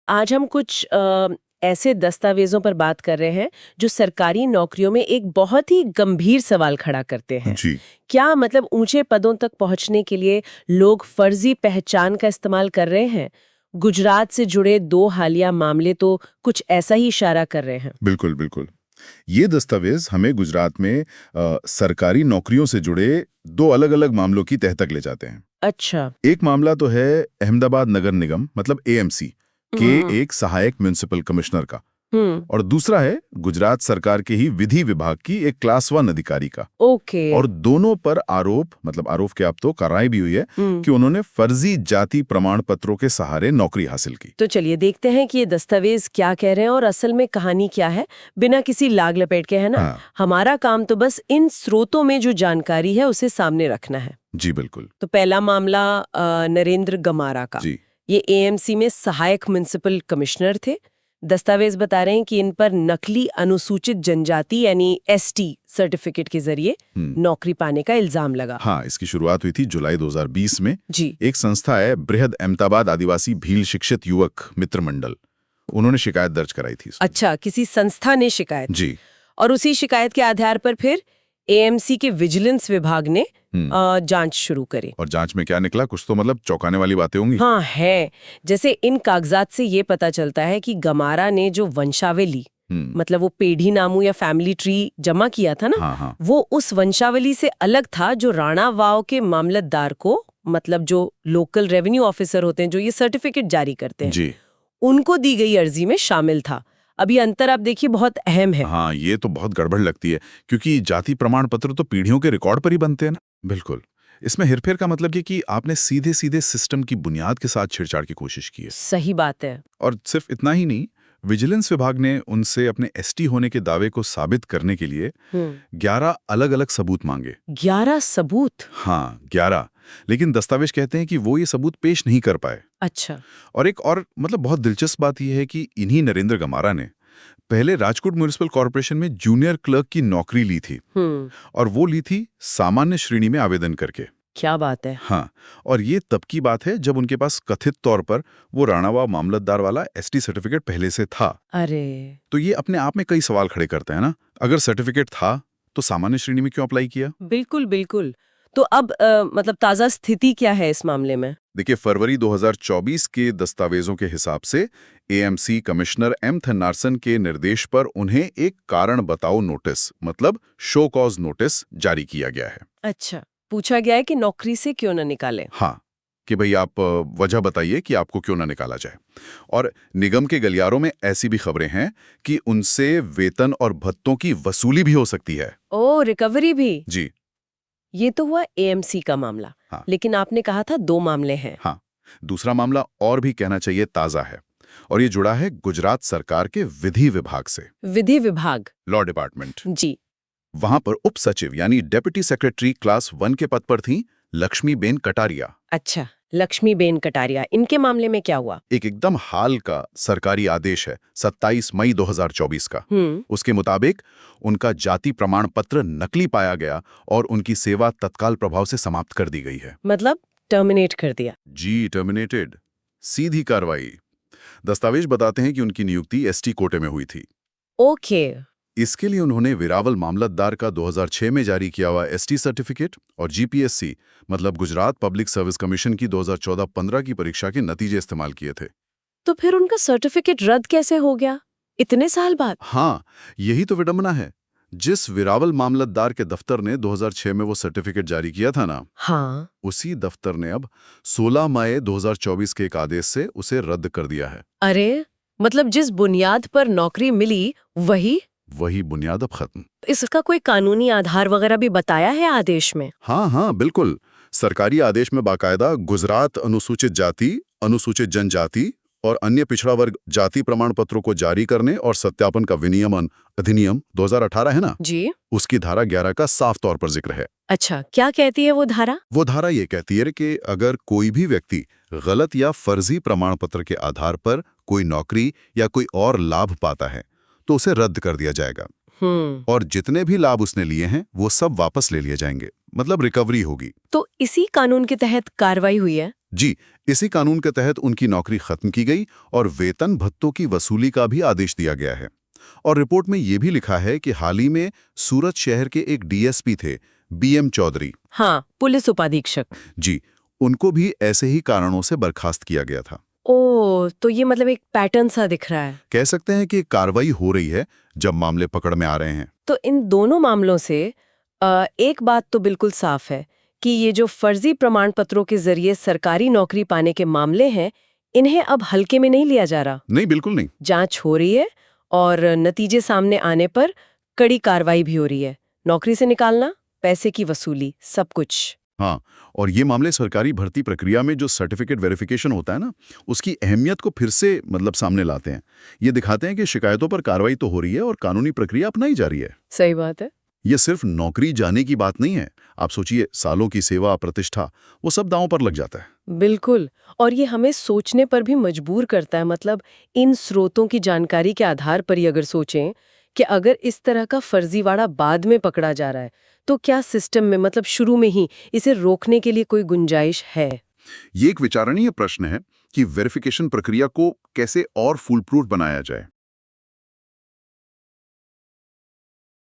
आज हम कुछ ऐसे दस्तावेजों पर बात कर रहे हैं जो सरकारी नौकरियों में एक बहुत ही गंभीर सवाल खड़ा करते हैं। जी। क्या मतलब ऊंचे पदों तक पहुंचने के लिए लोग फर्जी पहचान का इस्तेमाल कर रहे हैं? गुजरात से जुड़े 2 हालिया मामले तो कुछ ऐसा ही इशारा कर रहे हैं। बिल्कुल बिल्कुल। ये दस्तावेज हमें गुजरात में सरकारी नौकरियों से जुड़े 2 अलग-अलग मामलों की तह तक ले जाते हैं। अच्छा। एक मामला तो है अहमदाबाद नगर निगम मतलब एएमसी के एक सहायक म्युनिसिपल कमिश्नर का, और दूसरा है गुजरात सरकार के ही विधि विभाग की एक क्लास 1 अधिकारी का। ओके। और दोनों पर आरोप के अब तो कार्रवाई भी हुई है कि उन्होंने फर्जी जाति प्रमाण पत्रों के सहारे नौकरी हासिल की। तो चलिए देखते हैं कि ये दस्तावेज क्या कह रहे हैं और असल में कहानी क्या है, बिना किसी लाग लपेट के, है ना? हाँ। हमारा काम तो बस इन स्रोतों में जो जानकारी है उसे सामने रखना है। जी बिल्कुल। तो पहला मामला नरेंद्र गमारा का। जी। ये एएमसी में सहायक म्युनिसिपल कमिश्नर थे। दस्तावेज बता रहे हैं कि इन पर नकली अनुसूचित जनजाति यानी एसटी सर्टिफिकेट के जरिए नौकरी पाने का इल्जाम लगा। हाँ, इसकी शुरुआत हुई थी जुलाई 2020 में। जी। एक संस्था है बृहद अहमदाबाद आदिवासी भील शिक्षित युवक मित्र मंडल, उन्होंने शिकायत दर्ज कराई थी इसमें। अच्छा, किसी संस्था ने शिकायत? जी। और उसी शिकायत के आधार पर फिर एएमसी के विजिलेंस विभाग ने जांच शुरू करी। और जांच में क्या निकला? कुछ तो मतलब चौंकाने वाली बातें होंगी। हाँ है। जैसे इन कागजात से ये पता चलता है कि गमारा ने जो वंशावली मतलब वो पेढ़ी नामू या फैमिली ट्री जमा किया था ना, हाँ। वो उस वंशावली से अलग था जो राणा वाव के मामलतदार को, मतलब जो लोकल रेवेन्यू ऑफिसर होते हैं जो ये सर्टिफिकेट जारी करते हैं, जी। उनको दी गई अर्जी में शामिल था। अब ये अंतर आप देखिए बहुत अहम है। हाँ, ये तो बहुत गड़बड़ लगती है, क्योंकि जाति प्रमाण पत्र तो पीढ़ियों के रिकॉर्ड पर ही बनते हैं ना। बिल्कुल। इसमें हेरफेर का मतलब ये कि आपने सीधे सीधे सिस्टम की बुनियाद के साथ छेड़छाड़ की कोशिश की है। सही बात है। और सिर्फ इतना ही नहीं, विजिलेंस विभाग ने उनसे अपने एसटी होने के दावे को साबित करने के लिए 11 अलग-अलग सबूत मांगे। 11 सबूत? हाँ, 11। लेकिन दस्तावेज कहते हैं कि वो ये सबूत पेश नहीं कर पाए। अच्छा। और एक और मतलब बहुत दिलचस्प बात यह है कि इन्हीं नरेंद्र गमारा ने पहले राजकोट म्युनिसिपल कॉर्पोरेशन में जूनियर क्लर्क की नौकरी ली थी, और वो ली थी सामान्य श्रेणी में आवेदन करके। क्या बात है। हाँ, और ये तब की बात है जब उनके पास कथित तौर पर वो राणावा मामलतदार वाला एसटी सर्टिफिकेट पहले से था। अरे, तो ये अपने आप में कई सवाल खड़े करते हैं ना। अगर सर्टिफिकेट था तो सामान्य श्रेणी में क्यों अप्लाई किया? बिल्कुल बिल्कुल। तो अब मतलब ताजा स्थिति क्या है इस मामले में? देखिए, फरवरी 2024 के दस्तावेजों के हिसाब से एएमसी कमिश्नर एम थन्नारसन के निर्देश पर उन्हें एक कारण बताओ नोटिस मतलब शो कॉज नोटिस जारी किया गया है। अच्छा, पूछा गया है कि नौकरी से क्यों न निकाले? हाँ, कि भाई आप वजह बताइए कि आपको क्यों ना निकाला जाए। और निगम के गलियारों में ऐसी भी खबरें हैं कि उनसे वेतन और भत्तों की वसूली भी हो सकती है। ओ, रिकवरी भी? जी। ये तो हुआ एएमसी का मामला। हाँ। लेकिन आपने कहा था 2 मामले हैं। हाँ, दूसरा मामला और भी कहना चाहिए ताजा है, और ये जुड़ा है गुजरात सरकार के विधि विभाग से। विधि विभाग? Law department. जी। वहां पर उप सचिव यानी डेप्यूटी सेक्रेटरी क्लास 1 के पद पर थी लक्ष्मीबेन कटारिया। अच्छा, लक्ष्मीबेन कटारिया। इनके मामले में क्या हुआ? एक एकदम हाल का सरकारी आदेश है 27 मई 2024 का। उसके मुताबिक उनका जाति प्रमाण पत्र नकली पाया गया और उनकी सेवा तत्काल प्रभाव से समाप्त कर दी गई है। मतलब टर्मिनेट कर दिया? जी, टर्मिनेटेड। सीधी कार्रवाई। दस्तावेज बताते हैं कि उनकी नियुक्ति एसटी कोटे में हुई थी। ओके। इसके लिए उन्होंने वेरावल मामलतदार का 2006 में जारी किया हुआ एसटी सर्टिफिकेट और जीपीएससी मतलब गुजरात पब्लिक सर्विस कमीशन की 2014-15 की परीक्षा के नतीजे इस्तेमाल किए थे। तो फिर उनका सर्टिफिकेट रद्द कैसे हो गया इतने साल बाद? हाँ, यही तो विडंबना है। जिस वेरावल मामलतदार के दफ्तर ने 2006 में वो सर्टिफिकेट जारी किया था ना, हाँ। उसी दफ्तर ने अब 16 मई 2024 के एक आदेश से उसे रद्द कर दिया है। अरे, मतलब जिस बुनियाद पर नौकरी मिली वही बुनियाद अब खत्म। इसका कोई कानूनी आधार वगैरह भी बताया है आदेश में? हाँ, बिल्कुल। सरकारी आदेश में बाकायदा गुजरात अनुसूचित जाति, अनुसूचित जनजाति और अन्य पिछड़ा वर्ग जाति प्रमाण पत्रों को जारी करने और सत्यापन का विनियमन अधिनियम 2018 है ना जी। उसकी धारा 11 का साफ तौर पर जिक्र है। अच्छा, क्या कहती है वो धारा? वो धारा ये कहती है कि अगर कोई भी व्यक्ति गलत या फर्जी प्रमाण पत्र के आधार पर कोई नौकरी या कोई और लाभ पाता है तो उसे रद्द कर दिया जाएगा, और जितने भी लाभ उसने लिए हैं वो सब वापस ले लिए जाएंगे। मतलब रिकवरी होगी। तो इसी कानून के तहत कार्रवाई हुई है? जी, इसी कानून के तहत उनकी नौकरी खत्म की गई और वेतन भत्तों की वसूली का भी आदेश दिया गया है। और रिपोर्ट में ये भी लिखा है कि हाल ही में सूरत शहर के एक डीएसपी थे, बीएम चौधरी। हाँ, पुलिस उपाधीक्षक। जी, उनको भी ऐसे ही कारणों से बर्खास्त किया गया था। ओ, तो ये मतलब एक पैटर्न सा दिख रहा है। कह सकते हैं कि कार्रवाई हो रही है जब मामले पकड़ में आ रहे हैं। तो इन दोनों मामलों से एक बात तो बिल्कुल साफ है कि ये जो फर्जी प्रमाण पत्रों के जरिए सरकारी नौकरी पाने के मामले हैं, इन्हें अब हल्के में नहीं लिया जा रहा। नहीं, बिल्कुल नहीं। जांच हो रही है और नतीजे सामने आने पर कड़ी कार्रवाई भी हो रही है। नौकरी से निकालना, पैसे की वसूली, सब कुछ। हाँ, और ये मामले सरकारी भर्ती प्रक्रिया में जो सर्टिफिकेट वेरिफिकेशन होता है ना, उसकी अहमियत को फिर से सामने लाते हैं। ये दिखाते हैं कि शिकायतों पर कार्रवाई तो हो रही है और कानूनी प्रक्रिया अपनाई जा रही है। सही बात है। ये सिर्फ नौकरी जाने की बात नहीं है। आप सोचिए, सालों की सेवा, प्रतिष्ठा, वो सब दांव पर लग जाता है। बिल्कुल। और ये हमें सोचने पर भी मजबूर करता है। मतलब इन स्रोतों की जानकारी के आधार पर ही अगर सोचें कि अगर इस तरह का फर्जीवाड़ा बाद में पकड़ा जा रहा है, तो क्या सिस्टम में मतलब शुरू में ही इसे रोकने के लिए कोई गुंजाइश है? ये एक विचारणीय प्रश्न है कि वेरिफिकेशन प्रक्रिया को कैसे और फूल प्रूफ बनाया जाए।